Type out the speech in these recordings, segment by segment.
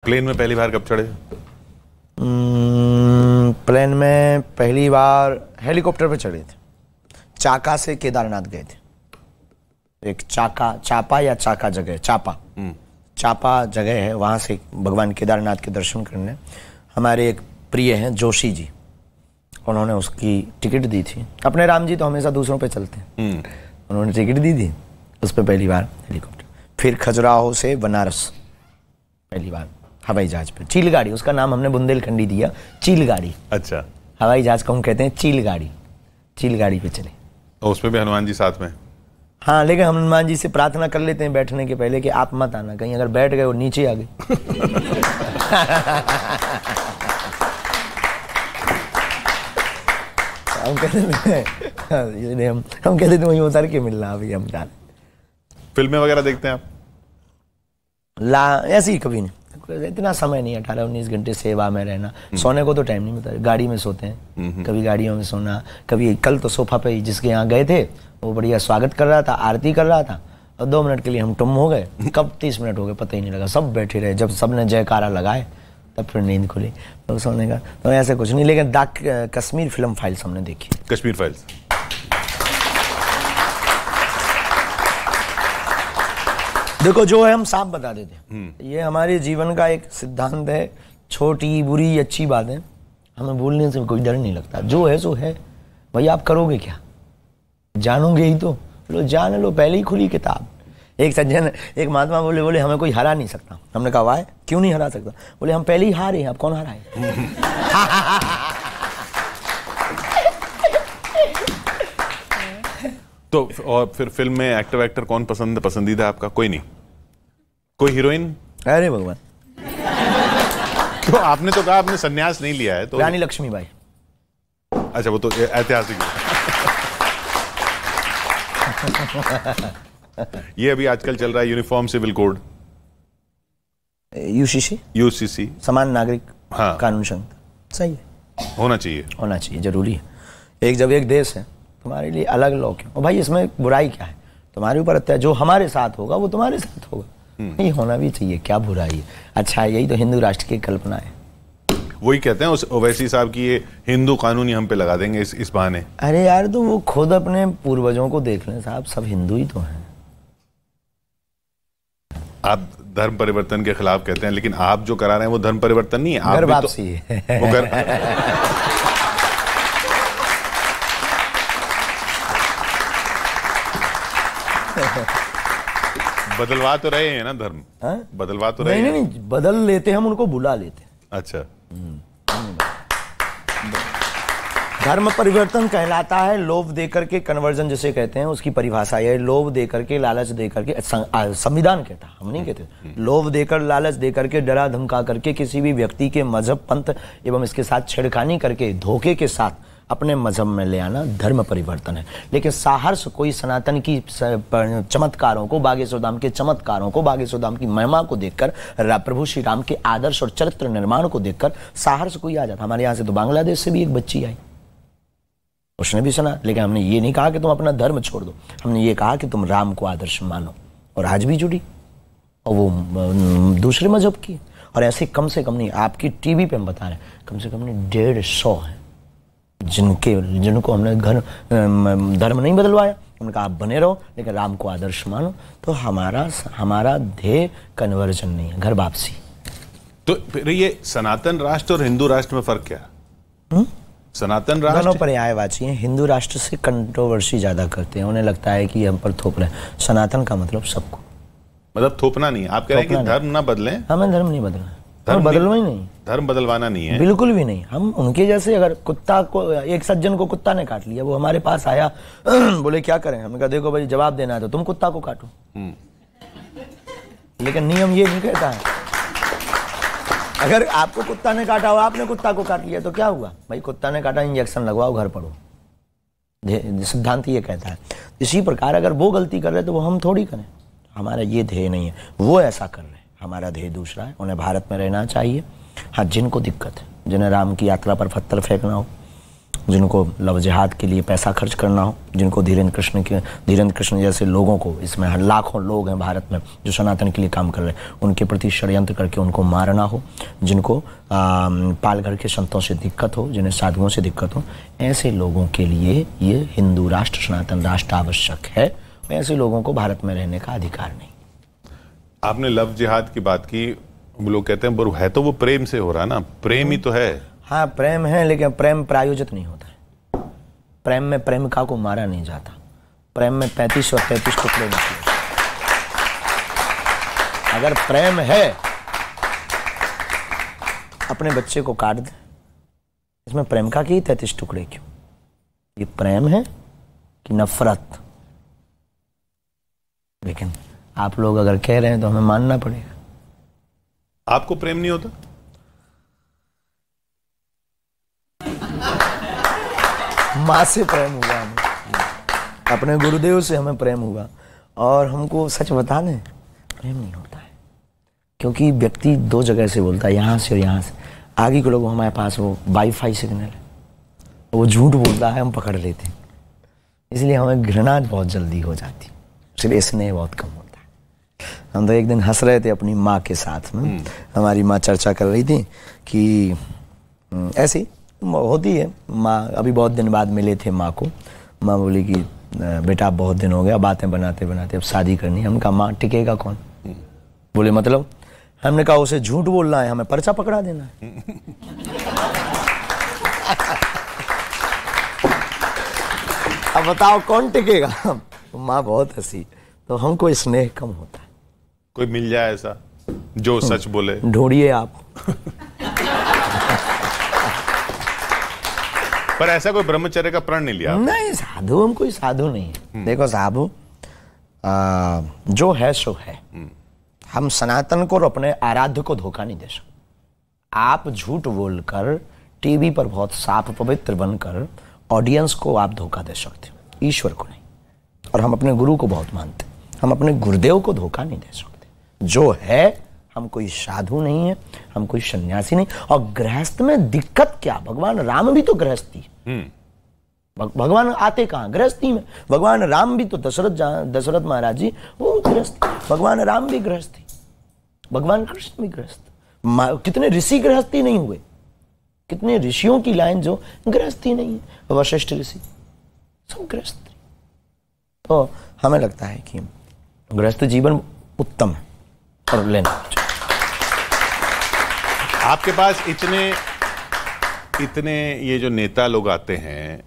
Plane में पहली बार कब चढ़े? प्लेन में पहली बार हेलीकॉप्टर पे चढ़े थे। चाका से केदारनाथ गए थे। एक चापा या चाका जगह, चापा जगह है, वहां से भगवान केदारनाथ के दर्शन करने हमारे एक प्रिय हैं जोशी जी, उन्होंने उसकी टिकट दी थी। अपने राम जी तो हमेशा दूसरों पे चलते हैं, उन्होंने टिकट दी थी, उस पर पहली बार हेलीकॉप्टर। फिर खजुराहो से बनारस पहली बार हवाई जहाज पे, चील गाड़ी, उसका नाम हमने बुंदेलखंडी दिया, चील गाड़ी। अच्छा, हवाई जहाज को हम कहते हैं चील गाड़ी। चील गाड़ी पे चले, और उसमें भी हनुमान जी साथ में? हाँ, लेकिन हम हनुमान जी से प्रार्थना कर लेते हैं बैठने के पहले कि आप मत आना, कहीं अगर बैठ गए और नीचे आ गए हम कहते थे वहीं उतर के मिलना, अभी हम जान। फिल्में वगैरह देखते हैं आप? ऐसे ही कभी नहीं, इतना समय नहीं, 18-19 घंटे सेवा में रहना, सोने को तो टाइम नहीं मिलता। गाड़ी में सोते हैं, कभी गाड़ियों में सोना, कभी कल तो सोफा पे ही जिसके यहाँ गए थे वो बढ़िया स्वागत कर रहा था, आरती कर रहा था, और 2 मिनट के लिए हम टुम हो गए, कब 30 मिनट हो गए पता ही नहीं लगा। सब बैठे रहे, जब सबने जयकारा लगाए तब फिर नींद खुली, तो सोने का तो ऐसे कुछ नहीं। लेकिन कश्मीर फिल्म फाइल्स हमने देखी। कश्मीर फाइल्स देखो, जो है हम साफ बता देते हैं, ये हमारे जीवन का एक सिद्धांत है। छोटी बुरी अच्छी बात है, हमें बोलने से कोई डर नहीं लगता। जो है सो है भाई, आप करोगे क्या, जानोगे ही तो, लो जान लो, पहले ही खुली किताब। एक सज्जन, एक महात्मा बोले हमें कोई हरा नहीं सकता। हमने कहा वाह, क्यों नहीं हरा सकता? बोले हम पहले ही हारे हैं, आप कौन हराए? तो और फिर फिल्म में एक्टर कौन पसंदीदा आपका? कोई नहीं? कोई हीरोइन? अरे भगवान, तो आपने तो कहा आपने संन्यास नहीं लिया है, तो रानी लक्ष्मीबाई। अच्छा, वो तो ऐतिहासिक ये अभी आजकल चल रहा है यूनिफॉर्म सिविल कोड, यूसीसी, समान नागरिक हाँ, कानून संहिता। सही है, होना चाहिए, जरूरी है। जब एक देश है, तुम्हारे लिए अलग लॉ क्यों? और भाई इसमें बुराई क्या है? तुम्हारे ऊपर अत्याचार जो हमारे साथ होगा वो तुम्हारे साथ होगा, ये होना भी चाहिए, क्या बुराई है? अच्छा, यही तो हिंदू राष्ट्र की कल्पना है। वही कहते हैं उस ओवैसी साहब की, ये हिंदू कानून ही हम पे लगा देंगे इस बहाने। अरे यार, तो वो खुद अपने पूर्वजों को देख लें साहब, सब हिंदू ही तो हैं। आप धर्म परिवर्तन के खिलाफ कहते हैं, लेकिन आप जो करा रहे हैं वो धर्म परिवर्तन नहीं है, आप घर वापसी है। बदलवा तो रहे हैं ना धर्म? बदलवा तो रहे हैं? नहीं, बदल लेते, हम उनको बुला लेते। अच्छा, धर्म परिवर्तन कहलाता है लोभ देकर के, कन्वर्जन जिसे कहते हैं, उसकी परिभाषा है लोभ देकर के, लालच देकर के। संविधान कहता, हम नहीं कहते। लोभ देकर, लालच देकर के, डरा धमका करके किसी भी व्यक्ति के मजहब, पंथ एवं इसके साथ छेड़खानी करके धोखे के साथ अपने मजहब में ले आना धर्म परिवर्तन है। लेकिन साहर्ष कोई सनातन की चमत्कारों को, बागेश्वरधाम के चमत्कारों को, बागेश्वरधाम की महिमा को देखकर, प्रभु श्री राम के आदर्श और चरित्र निर्माण को देखकर साहर्ष कोई आ जाता। हमारे यहाँ से तो बांग्लादेश से भी एक बच्ची आई, उसने भी सुना, लेकिन हमने ये नहीं कहा कि तुम अपना धर्म छोड़ दो, हमने ये कहा कि तुम राम को आदर्श मानो, और आज भी जुड़ी, और वो दूसरे मजहब की। और ऐसे कम से कम नहीं, आपकी टीवी पे हम बता रहे हैं, कम से कम नहीं 150 है जिनको हमने धर्म नहीं बदलवाया। हमने कहा आप बने रहो, लेकिन राम को आदर्श मानो। तो हमारा ध्येय कन्वर्जन नहीं है, घर वापसी। तो फिर ये सनातन राष्ट्र और हिंदू राष्ट्र में फर्क क्या? सनातन राष्ट्र दोनों पर्यायवाची हैं। हिंदू राष्ट्र से कंट्रोवर्सी ज्यादा करते हैं, उन्हें लगता है कि हम पर थोप रहे हैं। सनातन का मतलब सबको, मतलब थोपना नहीं। आप कह रहे हैं कि धर्म ना बदलें? हमें धर्म नहीं बदलना, धर्म बदलना ही नहीं, धर्म बदलवाना नहीं है, बिल्कुल भी नहीं। हम उनके जैसे, अगर कुत्ता को, एक सज्जन को कुत्ता ने काट लिया, वो हमारे पास आया, बोले क्या करें? हमने कहा देखो भाई, जवाब देना है तो तुम कुत्ता को काटो, लेकिन नियम ये नहीं कहता है। अगर आपको कुत्ता ने काटा हो, आपने कुत्ता को काट लिया, तो क्या हुआ भाई? कुत्ता ने काटा, इंजेक्शन लगवाओ, घर पड़ो, सिद्धांत ये कहता है। इसी प्रकार अगर वो गलती कर रहे तो वो हम थोड़ी करें, हमारा ये ध्येय नहीं है, वो ऐसा कर रहे हैं, हमारा ध्येय दूसरा है। उन्हें भारत में रहना चाहिए। हाँ, जिनको दिक्कत है, जिन्हें राम की यात्रा पर पत्थर फेंकना हो, जिनको लव जिहाद के लिए पैसा खर्च करना हो, जिनको धीरेन्द्र कृष्ण जैसे लोगों को, इसमें लाखों लोग हैं भारत में जो सनातन के लिए काम कर रहे हैं, उनके प्रति षड्यंत्र करके उनको मारना हो, जिनको पालघर के संतों से दिक्कत हो, जिन्हें साधुओं से दिक्कत हो, ऐसे लोगों के लिए ये हिंदू राष्ट्र, सनातन राष्ट्र आवश्यक है। ऐसे लोगों को भारत में रहने का अधिकार नहीं। आपने लव जिहाद की बात की, वो लोग कहते हैं है तो वो प्रेम से हो रहा ना, प्रेम ही तो है। हाँ प्रेम है, लेकिन प्रेम प्रायोजित नहीं होता है। प्रेम में प्रेमिका को मारा नहीं जाता, प्रेम में 35 और 33 टुकड़े निकले। अगर प्रेम है, अपने बच्चे को काट दे, इसमें प्रेमिका के ही 33 टुकड़े क्यों? ये प्रेम है कि नफरत? लेकिन आप लोग अगर कह रहे हैं तो हमें मानना पड़ेगा। आपको प्रेम नहीं होता? माँ से प्रेम हुआ हमें, अपने गुरुदेव से हमें प्रेम हुआ, और हमको सच बता दें प्रेम नहीं होता है, क्योंकि व्यक्ति दो जगह से बोलता है, यहाँ से और यहाँ से। आगे के लोग हमारे पास वो वाईफाई सिग्नल है, वो झूठ बोलता है, हम पकड़ लेते हैं, इसलिए हमें घृणा बहुत जल्दी हो जाती है, इसलिए स्नेह बहुत कम होता है। हम तो एक दिन हंस रहे थे अपनी माँ के साथ में, हमारी माँ चर्चा कर रही थी कि ऐसी होती है माँ, अभी बहुत दिन बाद मिले थे माँ को, माँ बोली कि बेटा बहुत दिन हो गया बातें बनाते बनाते, अब शादी करनी है। हमने कहा माँ टिकेगा कौन? बोले मतलब? हमने कहा उसे झूठ बोलना है, हमें पर्चा पकड़ा देना है। अब बताओ कौन टिकेगा? माँ बहुत हंसी। तो हमको स्नेह कम होता है। कोई मिल जाए ऐसा जो सच बोले, ढूंढिए आप। पर ऐसा कोई ब्रह्मचर्य का प्रण नहीं लिया? नहीं, साधु, हम कोई साधु नहीं है। देखो साधु जो है सो है। हम सनातन को और अपने आराध्य को धोखा नहीं दे सकते। आप झूठ बोलकर टीवी पर बहुत साफ पवित्र बनकर ऑडियंस को आप धोखा दे सकते हो, ईश्वर को नहीं। और हम अपने गुरु को बहुत मानते हैं, हम अपने गुरुदेव को धोखा नहीं दे सकते। जो है, हम कोई साधु नहीं है, हम कोई सन्यासी नहीं। और गृहस्थ में दिक्कत क्या? भगवान राम भी तो गृहस्थी, भगवान आते कहाँ? गृहस्थी में। भगवान राम भी तो दशरथ महाराज जी वो गृहस्थी, भगवान राम भी गृहस्थी, भगवान कृष्ण भी गृहस्थ। कितने ऋषि गृहस्थी नहीं हुए? कितने ऋषियों की लाइन जो गृहस्थी नहीं है? वशिष्ठ ऋषि सब गृहस्थ। तो हमें लगता है कि गृहस्थ जीवन उत्तम है और लेना चाहिए। आपके पास इतने ये जो नेता लोग आते हैं,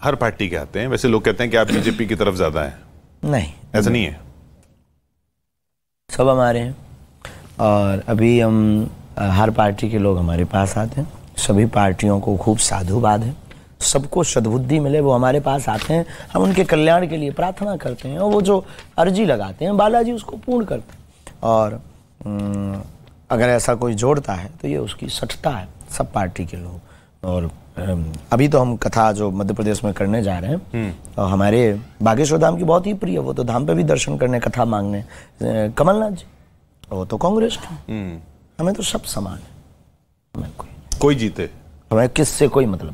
हर पार्टी के आते हैं, वैसे लोग कहते हैं कि आप बीजेपी की तरफ ज्यादा हैं। नहीं, ऐसा नहीं है। सब हमारे हैं, और अभी हम हर पार्टी के लोग हमारे पास आते हैं। सभी पार्टियों को खूब साधुवाद है, सबको सद्बुद्धि मिले, वो हमारे पास आते हैं। हम उनके कल्याण के लिए प्रार्थना करते हैं, और वो जो अर्जी लगाते हैं बालाजी उसको पूर्ण करते हैं। और अगर ऐसा कोई जोड़ता है तो ये उसकी सठता है, सब पार्टी के लोग। और अभी तो हम कथा जो मध्य प्रदेश में करने जा रहे हैं, और हमारे बागेश्वर धाम की बहुत ही प्रिय, वो तो धाम पे भी दर्शन करने, कथा मांगने कमलनाथ जी, वो तो कांग्रेस के। हमें तो सब समान है, हमें कोई जीते, हमें किससे कोई मतलब नहीं।